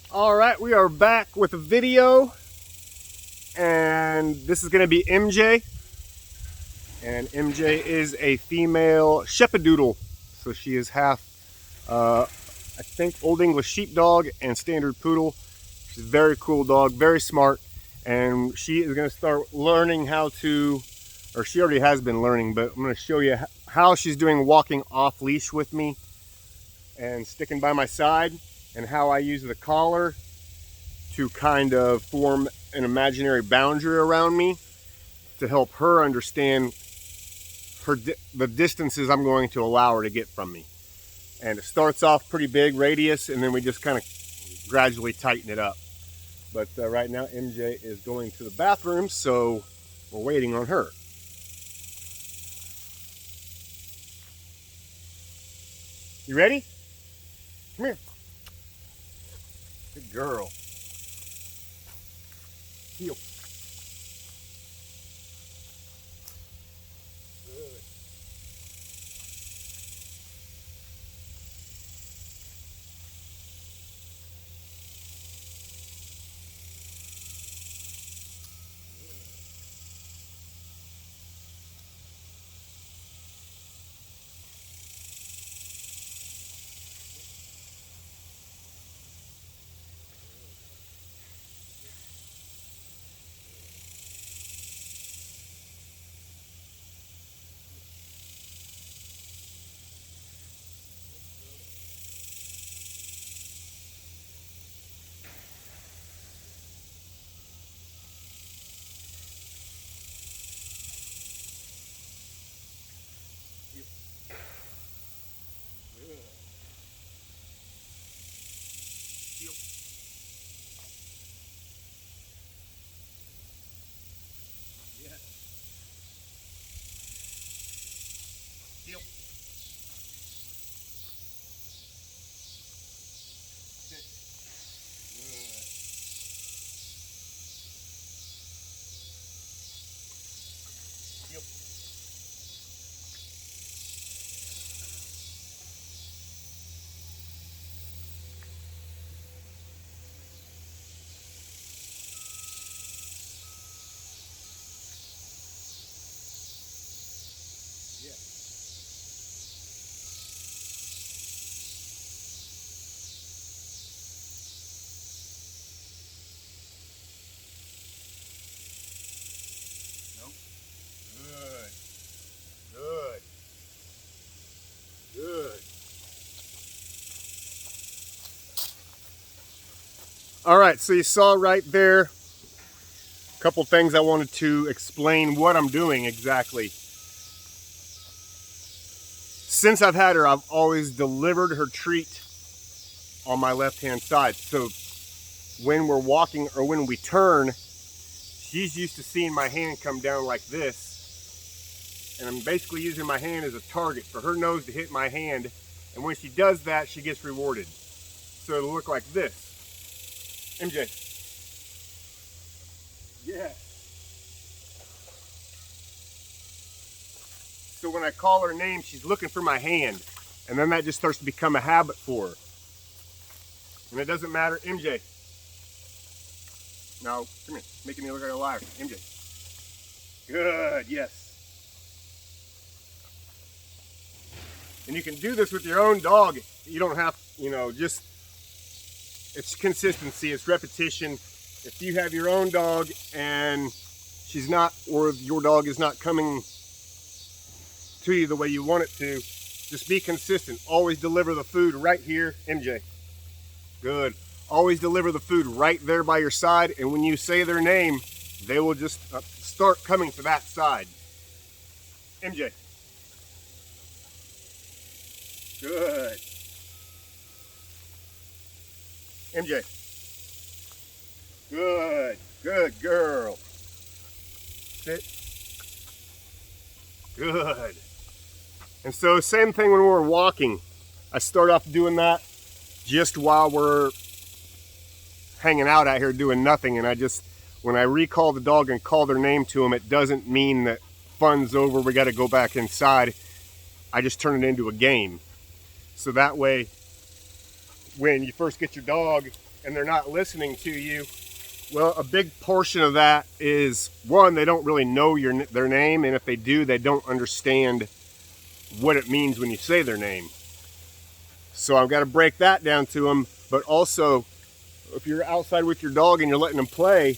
All right, we are back with a video, and this is going to be MJ. And MJ is a female Shepadoodle, so she is half, I think, Old English Sheepdog and Standard Poodle. She's a very cool dog, very smart, and she is going to start learning how to, or she already has been learning, but I'm going to show you how she's doing walking off leash with me and sticking by my side, and how I use the collar to kind of form an imaginary boundary around me to help her understand the distances I'm going to allow her to get from me. And it starts off pretty big radius, and then we just kind of gradually tighten it up. But right now MJ is going to the bathroom, so we're waiting on her. You ready? Come here. Good girl. Heel. Good. Heel. Yes. Heel. Sit. Good. Heel. Yes. Nope. Good. Good. Good. All right, so you saw right there a couple things I wanted to explain what I'm doing exactly. Since I've had her, I've always delivered her treat on my left-hand side. So when we're walking or when we turn, she's used to seeing my hand come down like this. And I'm basically using my hand as a target for her nose to hit my hand. And when she does that, she gets rewarded. So it'll look like this. MJ. Yeah. So when I call her name, she's looking for my hand. And then that just starts to become a habit for her. And it doesn't matter. MJ. Now, come here. Making me look like a liar. MJ. Good. Yes. And you can do this with your own dog. You don't have, just, it's consistency, it's repetition. If you have your own dog and she's not, or your dog is not coming to you the way you want it to, just be consistent. Always deliver the food right here. MJ. Good. Always deliver the food right there by your side, and when you say their name, they will just start coming to that side. MJ. Good. MJ. Good. Good girl. Sit. Good. And so same thing when we're walking. I start off doing that just while we're hanging out here doing nothing, and when I recall the dog and call their name to them, it doesn't mean that fun's over, we got to go back inside. I just turn it into a game. So that way when you first get your dog and they're not listening to you. Well, a big portion of that is, one, they don't really know their name, and if they do, they don't understand what it means when you say their name. So I've got to break that down to them. But also, if you're outside with your dog and you're letting them play,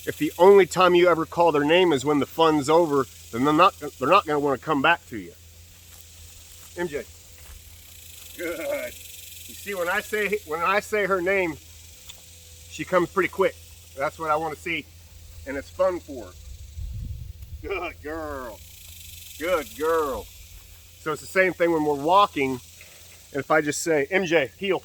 if the only time you ever call their name is when the fun's over, then they're not going to want to come back to you. MJ. Good. You see, when I say her name, she comes pretty quick. That's what I want to see, and it's fun for her. Good girl. Good girl. So it's the same thing when we're walking, and if I just say, MJ, heel.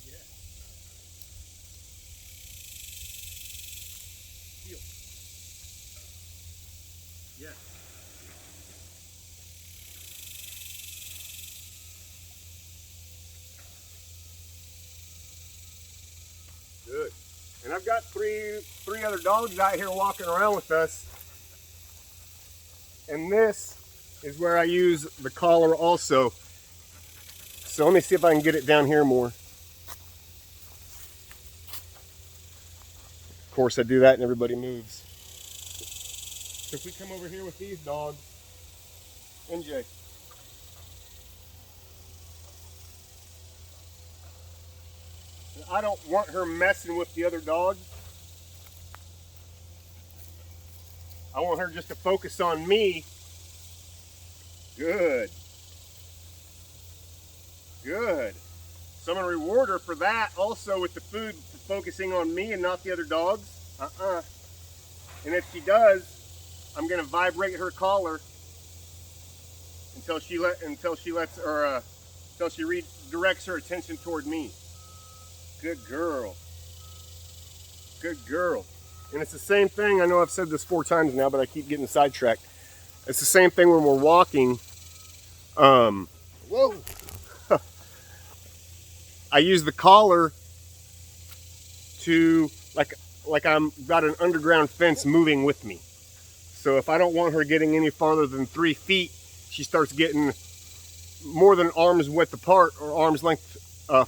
Good. Heel. Yes. Good. And I've got three other dogs out here walking around with us. And this is where I use the collar also. So let me see if I can get it down here more. Of course I do that and everybody moves. So if we come over here with these dogs, MJ. I don't want her messing with the other dogs. I want her just to focus on me. Good. Good. So I'm going to reward her for that also with the food, for focusing on me and not the other dogs. And if she does, I'm going to vibrate her collar until she redirects her attention toward me. Good girl. Good girl. And it's the same thing. I know I've said this 4 times now, but I keep getting sidetracked. It's the same thing when we're walking. Whoa. I use the collar to, like I'm got an underground fence moving with me. So if I don't want her getting any farther than 3 feet, she starts getting more than arm's width apart or arm's length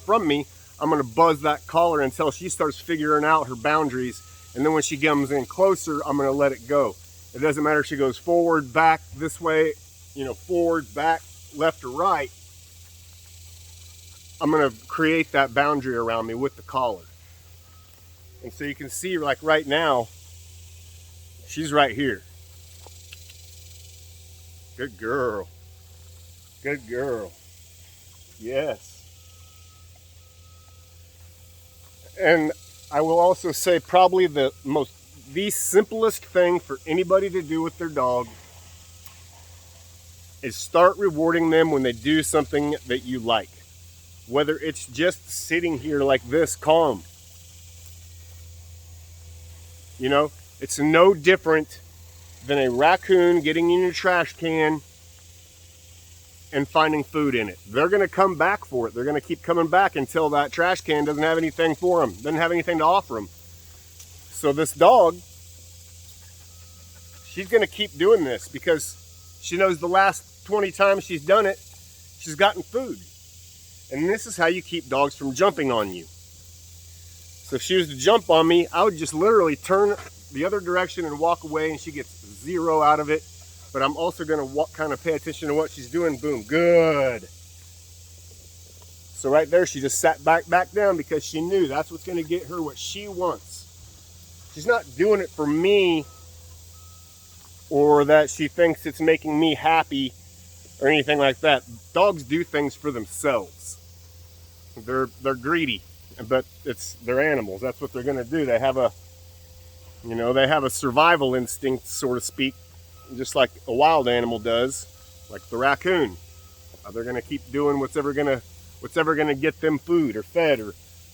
from me. I'm going to buzz that collar until she starts figuring out her boundaries. And then when she comes in closer, I'm going to let it go. It doesn't matter if she goes forward, back, this way, forward, back, left, or right. I'm going to create that boundary around me with the collar. And so you can see, like right now, she's right here. Good girl. Good girl. Yes. And I will also say probably the simplest thing for anybody to do with their dog is start rewarding them when they do something that you like. Whether it's just sitting here like this, calm. It's no different than a raccoon getting in your trash can and finding food in it. They're going to come back for it. They're going to keep coming back until that trash can doesn't have anything for them, doesn't have anything to offer them. So this dog, she's going to keep doing this because she knows the last 20 times she's done it, she's gotten food. And this is how you keep dogs from jumping on you. So if she was to jump on me, I would just literally turn the other direction and walk away, and she gets 0 out of it. But I'm also going to kind of pay attention to what she's doing. Boom. Good. So right there, she just sat back down because she knew that's what's going to get her what she wants. She's not doing it for me or that she thinks it's making me happy or anything like that. Dogs do things for themselves. They're greedy, but they're animals. That's what they're going to do. They have a survival instinct, so to speak. Just like a wild animal does, like the raccoon. They're going to keep doing what's ever going to get them food or fed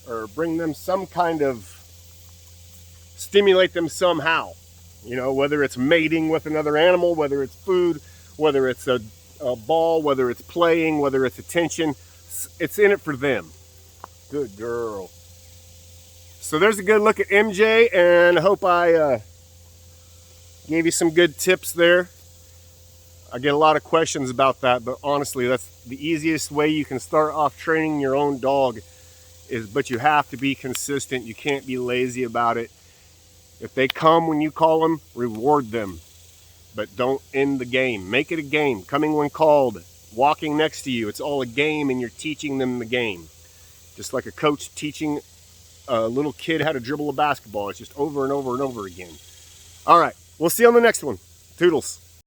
or bring them some kind of, stimulate them somehow. Whether it's mating with another animal, whether it's food, whether it's a ball, whether it's playing, whether it's attention, it's in it for them. Good girl. So there's a good look at MJ, and I hope I gave you some good tips there. I get a lot of questions about that, but honestly, that's the easiest way you can start off training your own dog. But you have to be consistent. You can't be lazy about it. If they come when you call them, reward them. But don't end the game. Make it a game. Coming when called, walking next to you. It's all a game, and you're teaching them the game. Just like a coach teaching a little kid how to dribble a basketball. It's just over and over and over again. All right, we'll see you on the next one. Toodles.